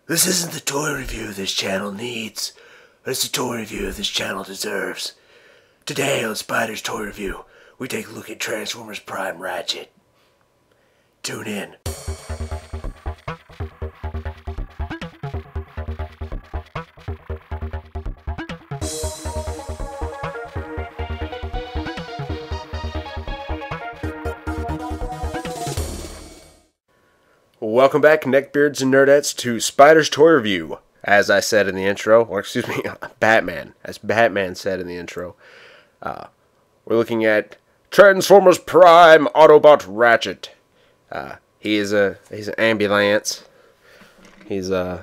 This isn't the toy review this channel needs, but it's the toy review this channel deserves. Today on Spider's Toy Review, we take a look at Transformers Prime Ratchet. Tune in. Welcome back, neckbeards and nerdettes, to Spider's Toy Review. As I said in the intro, or excuse me, Batman. As Batman said in the intro, we're looking at Transformers Prime Autobot Ratchet. He's an ambulance. He's a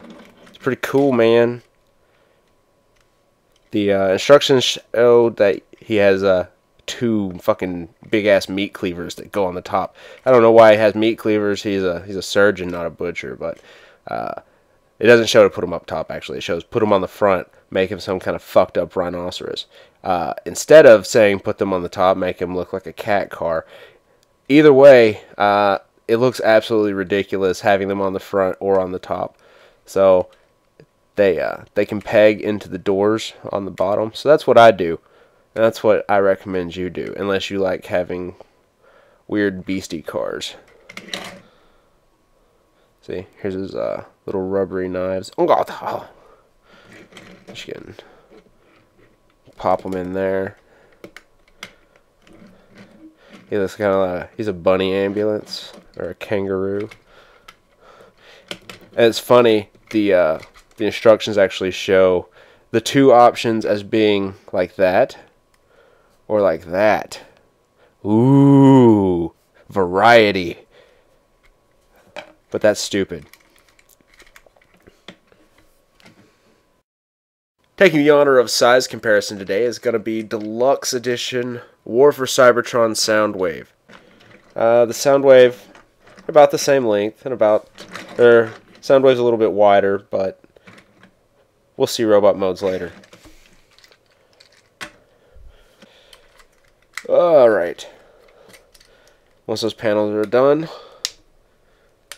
pretty cool man. The instructions show that he has two fucking big ass meat cleavers that go on the top. I don't know why he has meat cleavers. He's a surgeon, not a butcher, but it doesn't show to put him up top. Actually, it shows put him on the front, make him some kind of fucked up rhinoceros. Instead of saying put them on the top, make him look like a cat car. Either way, it looks absolutely ridiculous having them on the front or on the top. So they can peg into the doors on the bottom. So that's what I do. And that's what I recommend you do, unless you like having weird beastie cars. See, here's his little rubbery knives. Oh god! Oh. Just kidding. Pop them in there. He looks kind of like he's a bunny ambulance or a kangaroo. And it's funny, the instructions actually show the two options as being like that. Or like that. Ooh, variety. But that's stupid. Taking the honor of size comparison today is going to be Deluxe Edition War for Cybertron Soundwave. The Soundwave, about the same length, and Soundwave's a little bit wider, but we'll see robot modes later. Alright, once those panels are done,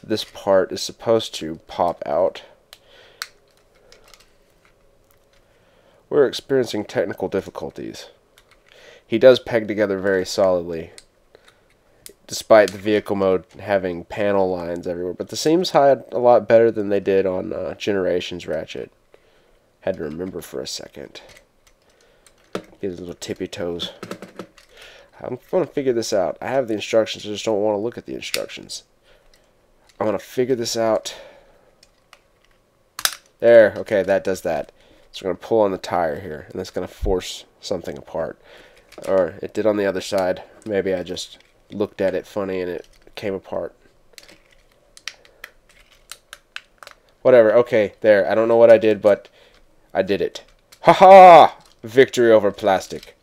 this part is supposed to pop out. We're experiencing technical difficulties. He does peg together very solidly, despite the vehicle mode having panel lines everywhere, but the seams hide a lot better than they did on Generations Ratchet. Had to remember for a second. Get his little tippy toes. I'm going to figure this out. I have the instructions, I just don't want to look at the instructions. I'm going to figure this out. There, okay, that does that. So we're going to pull on the tire here, and that's going to force something apart. Or it did on the other side. Maybe I just looked at it funny and it came apart. Whatever, okay, there. I don't know what I did, but I did it. Ha-ha! Victory over plastic.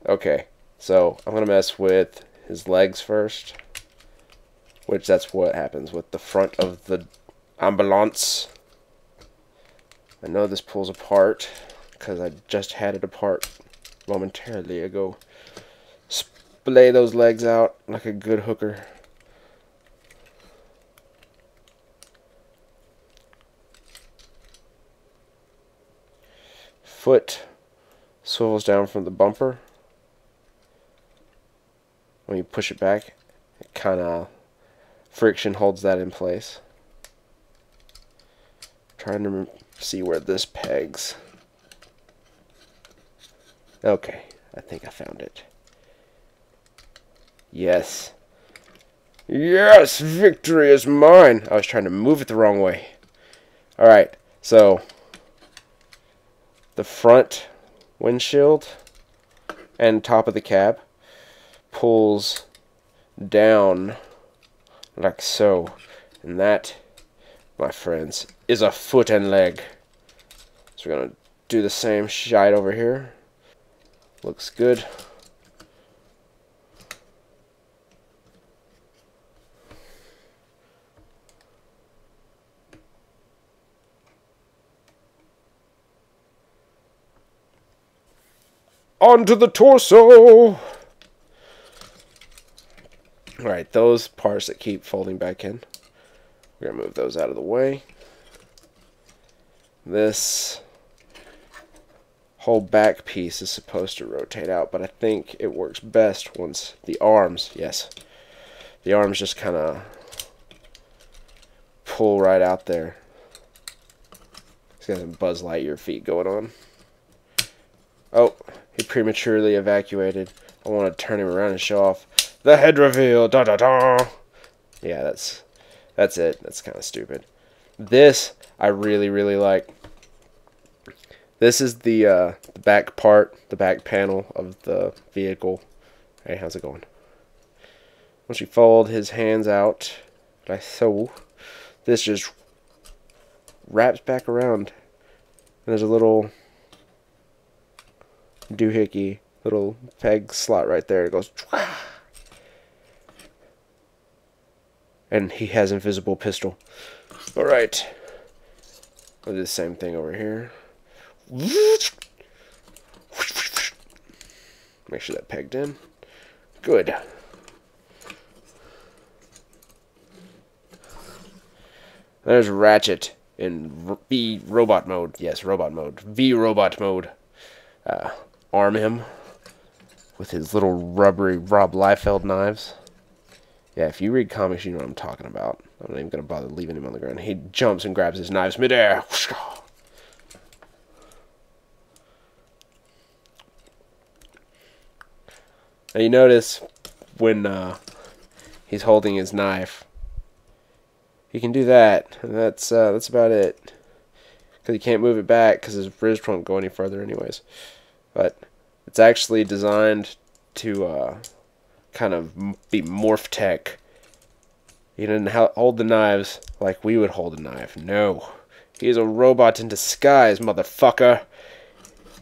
Okay. So, I'm going to mess with his legs first, which that's what happens with the front of the ambulance. I know this pulls apart, because I just had it apart momentarily ago. Splay those legs out like a good hooker. Foot swivels down from the bumper. When you push it back, it kind of friction holds that in place. Trying to see where this pegs. Okay, I think I found it. Yes. Yes, victory is mine. I was trying to move it the wrong way. Alright, so the front windshield and top of the cab pulls down like so, and that, my friends, is a foot and leg. So we're gonna do the same shite over here. Looks good. Onto the torso. Alright, those parts that keep folding back in, we're going to move those out of the way. This whole back piece is supposed to rotate out, but I think it works best once the arms, yes, the arms just kind of pull right out there. He's got some Buzz Lightyear feet going on. Oh, he prematurely evacuated. I want to turn him around and show off the head reveal. Da da da. Yeah, that's it. That's kind of stupid. This I really like. This is the back part, the back panel of the vehicle. Hey, how's it going? Once you fold his hands out, like so, this just wraps back around. And there's a little doohickey, little peg slot right there. It goes, and he has invisible pistol. All right, we'll do the same thing over here. Make sure that pegged in. Good. There's Ratchet in V robot mode. Yes, robot mode. V robot mode. Arm him with his little rubbery Rob Liefeld knives. Yeah, if you read comics, you know what I'm talking about. I'm not even going to bother leaving him on the ground. He jumps and grabs his knives midair. Now you notice when he's holding his knife, he can do that, and that's about it. Because he can't move it back because his wrist won't go any further anyways. But it's actually designed to kind of be morph tech. He didn't hold the knives like we would hold a knife. No, he's a robot in disguise, motherfucker.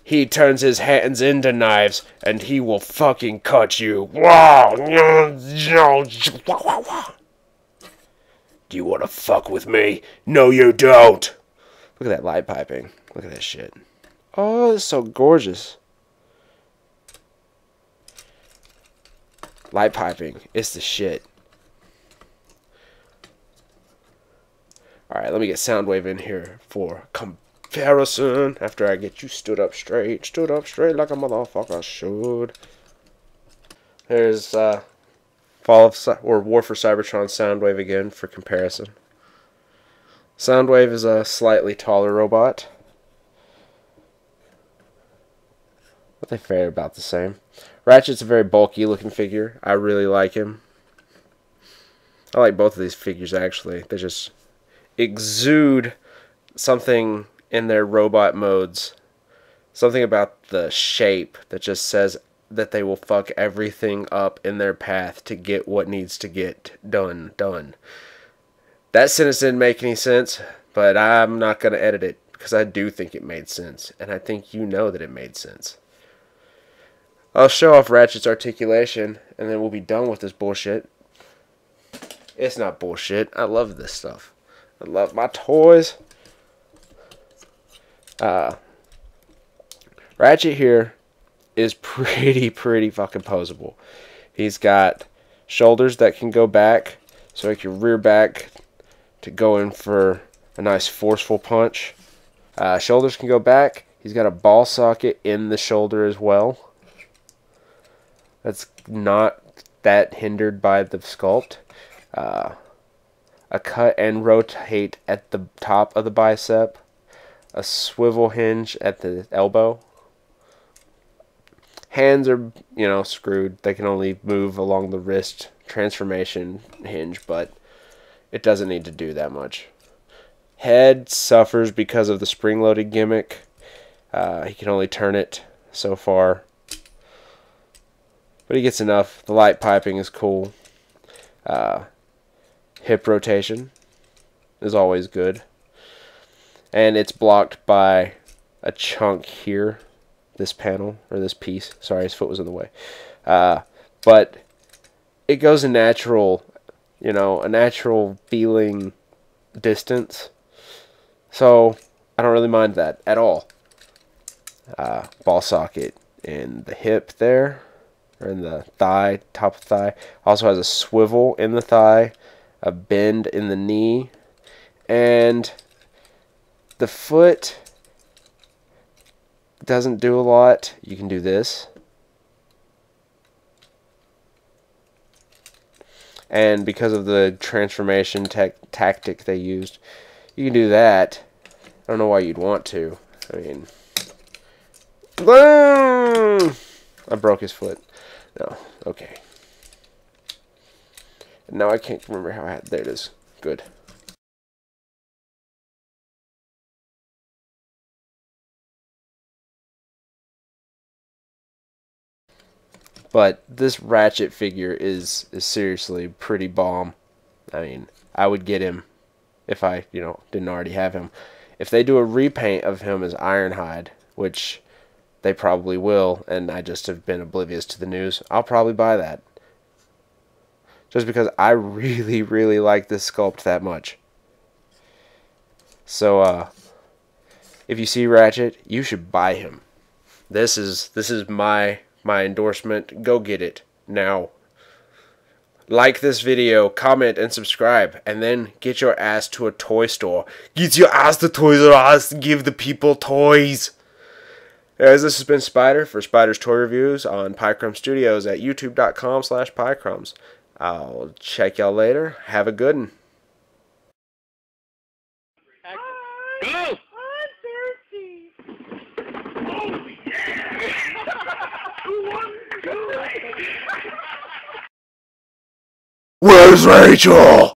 He turns his hands into knives, and he will fucking cut you. Wow! Do you want to fuck with me? No, you don't! Look at that light piping. Look at that shit. Oh, it's so gorgeous. Light piping. It's the shit. Alright, let me get Soundwave in here for comparison after I get you stood up straight like a motherfucker should. There's War for Cybertron Soundwave again for comparison. Soundwave is a slightly taller robot, but they fare about the same. Ratchet's a very bulky looking figure. I really like him. I like both of these figures actually. They just exude something in their robot modes. Something about the shape that just says that they will fuck everything up in their path to get what needs to get done. That sentence didn't make any sense, but I'm not going to edit it because I do think it made sense, and I think you know that it made sense. I'll show off Ratchet's articulation, and then we'll be done with this bullshit. It's not bullshit. I love this stuff. I love my toys. Ratchet here is pretty fucking posable. He's got shoulders that can go back, so he can rear back to go in for a nice forceful punch. Shoulders can go back. He's got a ball socket in the shoulder as well. That's not that hindered by the sculpt. A cut and rotate at the top of the bicep. A swivel hinge at the elbow. Hands are, screwed. They can only move along the wrist transformation hinge, but it doesn't need to do that much. Head suffers because of the spring-loaded gimmick. He can only turn it so far. But he gets enough. The light piping is cool. Hip rotation is always good. And it's blocked by a chunk here. This panel, or this piece. Sorry, his foot was in the way. But it goes a natural, a natural feeling distance. So I don't really mind that at all. Ball socket in the hip there, or in the thigh, top of the thigh. Also has a swivel in the thigh, a bend in the knee, and the foot doesn't do a lot. You can do this. And because of the transformation tactic they used, you can do that. I don't know why you'd want to. I mean, boom! I broke his foot. No, okay. Now I can't remember how I had. There it is. Good. But this Ratchet figure is seriously pretty bomb. I mean, I would get him if I, didn't already have him. If they do a repaint of him as Ironhide, which they probably will, and I just have been oblivious to the news, I'll probably buy that. Just because I really, really like this sculpt that much. So, if you see Ratchet, you should buy him. This is my endorsement. Go get it now. Like this video, comment, and subscribe, and then get your ass to a toy store. Get your ass to Toys R Us. Give the people toys. As this has been Spider for Spider's Toy Reviews on Piecrumb Studios at youtube.com/piecrumbs. I'll check y'all later. Have a good one. Go! I'm thirsty. Oh, yeah! Where's Rachel?